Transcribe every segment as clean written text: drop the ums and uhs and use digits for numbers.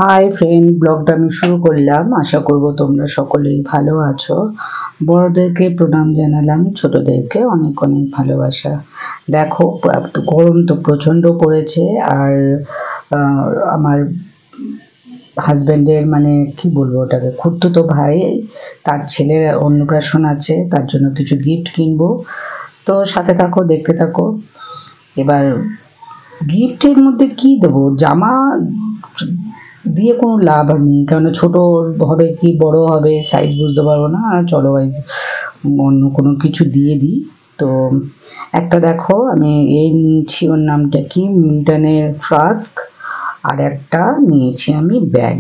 Hi friend, ব্লগটা আমি শুরু করলাম। আশা করব তোমরা সকলেই ভালো আছো। বড়দেরকে প্রণাম জানালাম, ছোটদেরকে অনেক অনেক ভালোবাসা। দেখো, গরম তো প্রচন্ড পড়েছে। আর আমার হাজবেন্ডের মানে কি বলবো ওটাকে, খুড়তুতো ভাই, তার ছেলের অন্নপ্রাশন আছে, তার জন্য কিছু গিফট কিনবো। তো সাথে থাকো, দেখতে থাকো। এবার গিফটের মধ্যে কি দেবো? জামা দিয়ে কোনো লাভ নেই, কারণ ছোট হবে কি বড় হবে সাইজ বুঝতে পারবো না। আর চলো ভাই, অন্য কোনো কিছু দিয়ে দিই। তো একটা দেখো, আমি এই নিয়েছি, ওর নামটা কি, মিল্টনের ফ্লাস্ক। আর একটা নিয়েছি আমি ব্যাগ।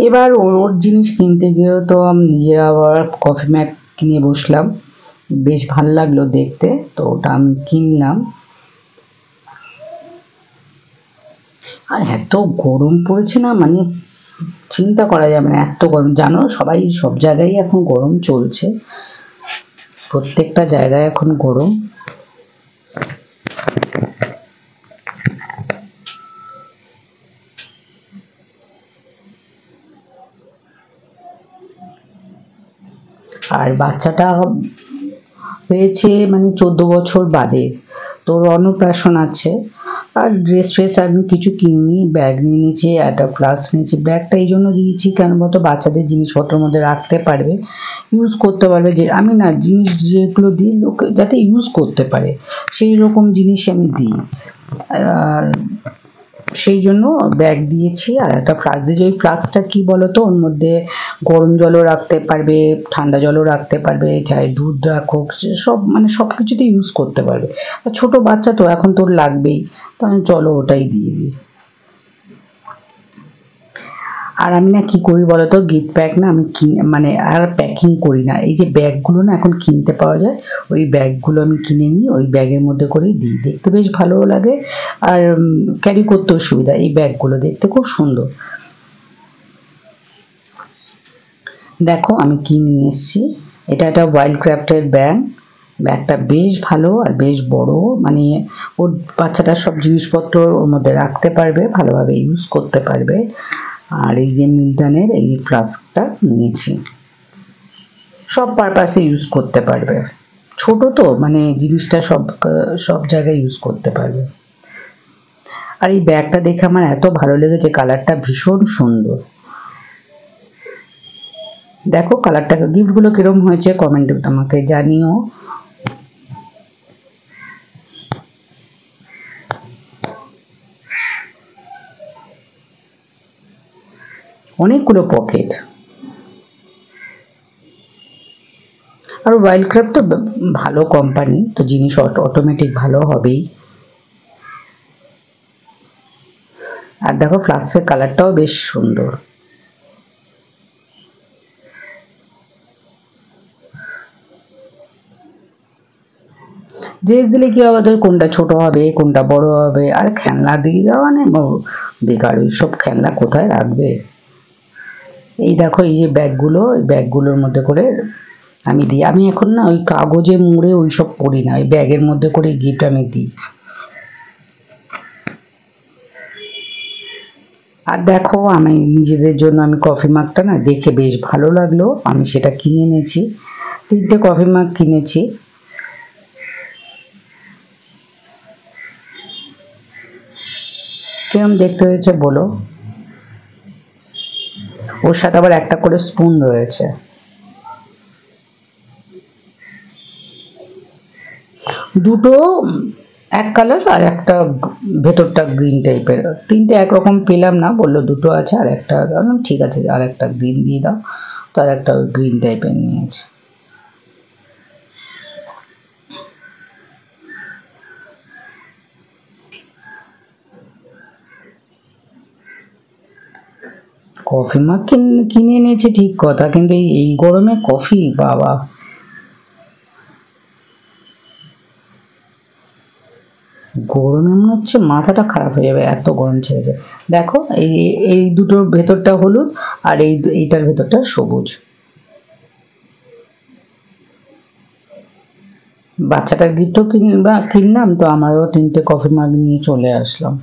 এবার ওর জিনিস কিনতে গিয়েও তো আমি নিজের আবার কফি ম্যাট কিনে বসলাম। বেশ ভাল লাগলো দেখতে, তো ওটা আমি কিনলাম। আর এত গরম পড়েছে না, মানে চিন্তা করা যাবে না, এত গরম। জানো, সবাই সব জায়গায় এখন গরম চলছে, প্রত্যেকটা জায়গায় এখন গরম। আর বাচ্চাটা হয়েছে মানে 14 বছর বাদে, তোর অন্নপ্রাশন আছে। আর ড্রেস ফ্রেস আমি কিছু কিনিনি, ব্যাগ নিয়ে নিয়েছি, একটা ফ্লাস্ক নিয়েছি। ব্যাগটা এই জন্য দিয়েছি কেন বলতো, বাচ্চাদের জিনিসপত্রের মধ্যে রাখতে পারবে, ইউজ করতে পারবে। যে আমি না, জিনিস যেগুলো দিই লোক যাতে ইউজ করতে পারে সেই রকম জিনিস আমি দিই। আর সেই জন্য ব্যাগ দিয়েছি। আর একটা ফ্লাস্ক দিয়েছি। ওই ফ্লাস্কটা কি বলতো, ওর মধ্যে গরম জলও রাখতে পারবে, ঠান্ডা জলও রাখতে পারবে, চাই দুধ রাখো, সব মানে সব কিছুতে ইউজ করতে পারবে। আর ছোট বাচ্চা তো, এখন তোর লাগবেই, তো আমি চলো ওটাই দিয়ে দিই। আর আমি না কি করি বলতো, গিফট প্যাক না আমি মানে আর প্যাকিং করি না। এই যে ব্যাগগুলো না এখন কিনতে পাওয়া যায়, ওই ব্যাগগুলো আমি কিনে নিই, ওই ব্যাগের মধ্যে করেই দিই। দেখতে বেশ ভালোও লাগে, আর ক্যারি করতেও সুবিধা। এই ব্যাগগুলো দেখতে খুব সুন্দর। দেখো আমি কি নিয়ে এসেছি, এটা একটা ওয়াইল্ড ক্রাফটের ব্যাগ। ব্যাগটা বেশ ভালো আর বেশ বড়, মানে ওর বাচ্চাটার সব জিনিসপত্র ওর মধ্যে রাখতে পারবে, ভালোভাবে ইউজ করতে পারবে। আর এই যে মিল্টনের এই ফ্লাস্কটা নিয়েছি, সব পারপাসে ইউজ করতে পারবে। ছোট তো, মানে জিনিসটা সব সব জায়গায় ইউজ করতে পারবে। আর এই ব্যাগটা দেখে আমার এত ভালো লেগেছে, কালারটা ভীষণ সুন্দর। দেখো কালারটা, গিফটগুলো কিরম হয়েছে কমেন্টে আমাকে জানিও। অনেকগুলো পকেট। আর ওয়াইল্ড ক্রাফট তো ভালো কোম্পানি, তো জিনিস অটোমেটিক ভালো হবেই। আর দেখো ফ্লাস্কের কালারটাও বেশ সুন্দর। ড্রেস দিলে কি হবে, তোর কোনটা ছোট হবে কোনটা বড় হবে, আর খেলনা দিয়ে দেওয়া নেই বেকার, ওইসব খেলনা কোথায় রাখবে। এই দেখো এই যে ব্যাগগুলো, ওই ব্যাগগুলোর মধ্যে করে আমি দিই। আমি এখন না ওই কাগজে মুড়ে ওইসব করি না, ওই ব্যাগের মধ্যে করে গিফট আমি দিই। আর দেখো আমি নিজেদের জন্য আমি কফি মাগটা না দেখে বেশ ভালো লাগলো, আমি সেটা কিনে এনেছি। 3টে কফি মাগ কিনেছি। কিরম দেখতে হয়েছে বলো? ওর সাথে আবার একটা করে স্পুন রয়েছে। দুটো এক কালার, আর একটা ভেতরটা গ্রিন টাইপের। 3টে একরকম পেলাম না, বললো দুটো আছে আর একটা, ঠিক আছে আর একটা গ্রিন দিয়ে দাও। তো আর একটা গ্রিন টাইপের নিয়েছে। কফি মাগ কিনে এনেছি ঠিক কথা, কিন্তু এই গরমে কফি, বাবা! গরমে মনে হচ্ছে মাথাটা খারাপ হয়ে যাবে, এত গরম ছেড়েছে। দেখো এই এই দুটোর ভেতরটা হলুদ, আর এইটার ভেতরটা সবুজ। বাচ্চাটার গিফটও কিনলাম, তো আমারও 3টে কফি মাগ নিয়ে চলে আসলাম।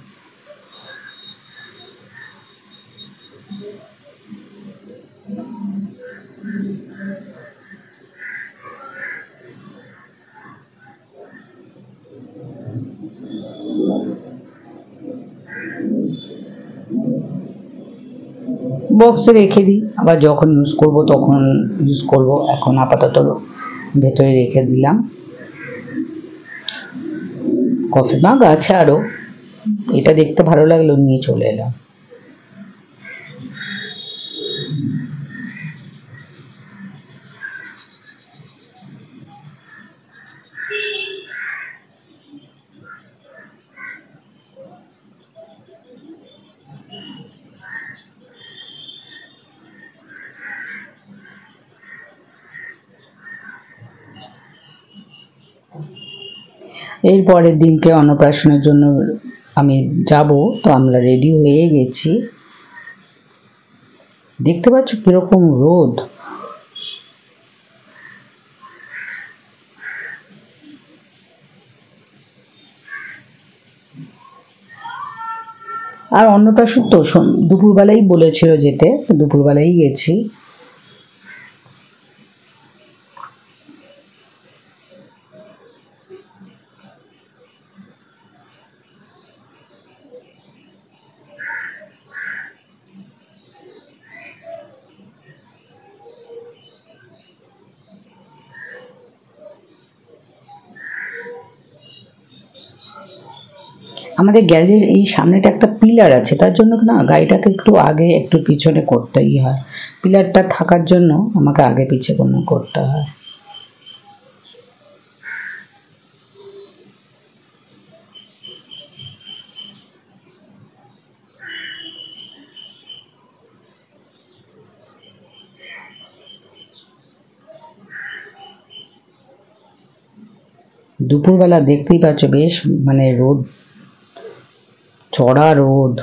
বক্সে রেখে দিই, আবার যখন ইউজ করব তখন ইউজ করব। এখন আপাতত ভেতরে রেখে দিলাম। কফি মাগ আছে আরো, এটা দেখতে ভালো লাগলো নিয়ে চলে এলাম। এর পরের দিনকে অন্নপ্রাশনের জন্য আমি যাব, তো আমরা রেডি হয়ে গেছি। দেখতে পাচ্ছ কিরকম রোদ। আর অন্নপ্রাশন তো দুপুরবেলাই বলেছিল যেতে, দুপুরবেলাই গেছি। আমাদের গ্যারেজের এই সামনেটা একটা পিলার আছে, তার জন্য না গাড়িটাকে একটু আগে একটু পিছনে করতেই হয়। পিলারটা থাকার জন্য আমাকে আগে পিছে করতে হয়। দুপুরবেলা দেখতেই পাচ্ছ বেশ মানে রোদ, চড়া রোদ।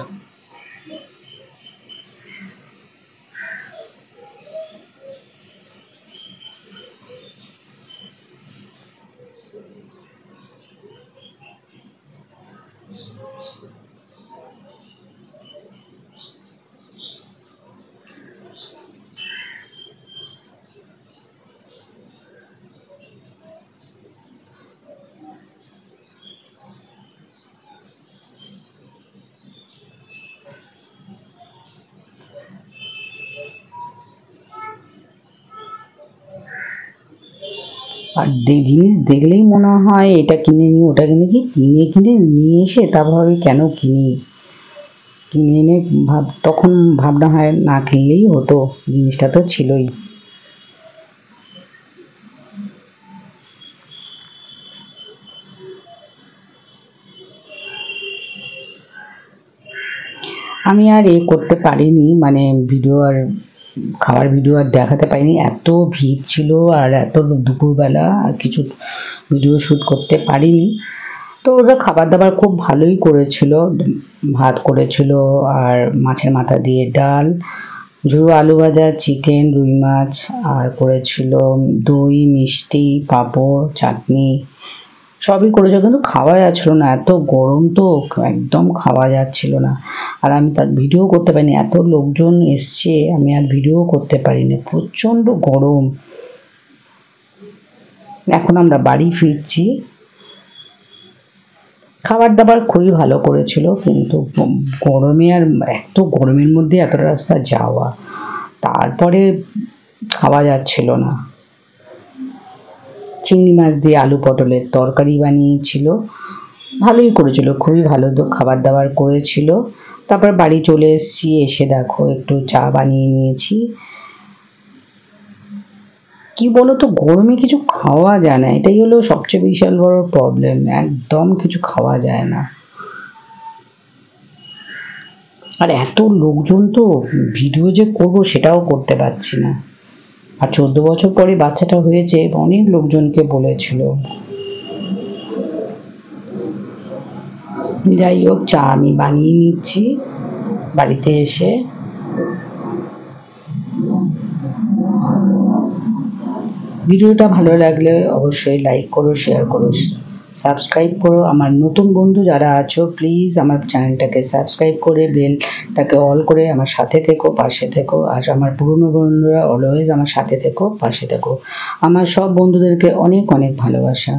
আর জিনিস দেখলেই মনে হয় এটা কিনে নিই ওটা কিনে, কি কিনে নিয়ে এসে তারপর কেন কিনে এনে তখন ভাবনা হয় না কিনলেই হতো, জিনিসটা তো ছিলই। আমি আর করতে পারিনি, মানে ভিডিও আর খাওয়ার ভিডিও আর দেখাতে পারিনি, এত ভিড় ছিল আর এত দুপুরবেলা আর কিছু ভিডিও শ্যুট করতে পারিনি। তো ওরা খাবার দাবার খুব ভালোই করেছিল, ভাত করেছিল আর মাছের মাথা দিয়ে ডাল, ঝুড়ো আলু ভাজা, চিকেন, রুই মাছ, আর করেছিল দই, মিষ্টি, পাঁপড়, চাটনি, সবই করেছিল। কিন্তু খাওয়া যাচ্ছিল না, এত গরম তো একদম খাওয়া যাচ্ছিল না। আর আমি তার ভিডিও করতে পারিনি, এত লোকজন এসছে আমি আর ভিডিও করতে পারিনি, প্রচন্ড গরম। এখন আমরা বাড়ি ফিরছি। খাবার দাবার খুবই ভালো করেছিল, কিন্তু গরমে আর এত গরমের মধ্যে এতটা রাস্তা যাওয়া, তারপরে খাওয়া যাচ্ছিল না। চিংড়ি মাছ দিয়ে আলু পটলের তরকারি বানিয়েছিল, ভালোই করেছিল, খুবই ভালো খাবার দাবার করেছিল। তারপর বাড়ি চলে এসেছি, এসে দেখো একটু চা বানিয়ে নিয়েছি। কি বলতো, গরমে কিছু খাওয়া যায় না, এটাই হলো সবচেয়ে বিশাল বড় প্রবলেম, একদম কিছু খাওয়া যায় না। আর এত লোকজন তো ভিডিও যে করবো সেটাও করতে পারছি না। আর 14 বছর পরে বাচ্চাটা হয়েছে, অনেক লোকজনকে বলেছিল। যাই হোক, চা আমি বানিয়ে নিচ্ছি বাড়িতে এসে। ভিডিওটা ভালো লাগলে অবশ্যই লাইক করো, শেয়ার করো, সাবস্ক্রাইব করো। আমার নতুন বন্ধু যারা আছো প্লিজ আমার চ্যানেলটাকে সাবস্ক্রাইব করে বেলটাকে অল করে আমার সাথে থেকো, পাশে থেকো। আর আমার পুরনো বন্ধুরা অলওয়েজ আমার সাথে থেকো, পাশে থেকো। আমার সব বন্ধুদেরকে অনেক অনেক ভালোবাসা।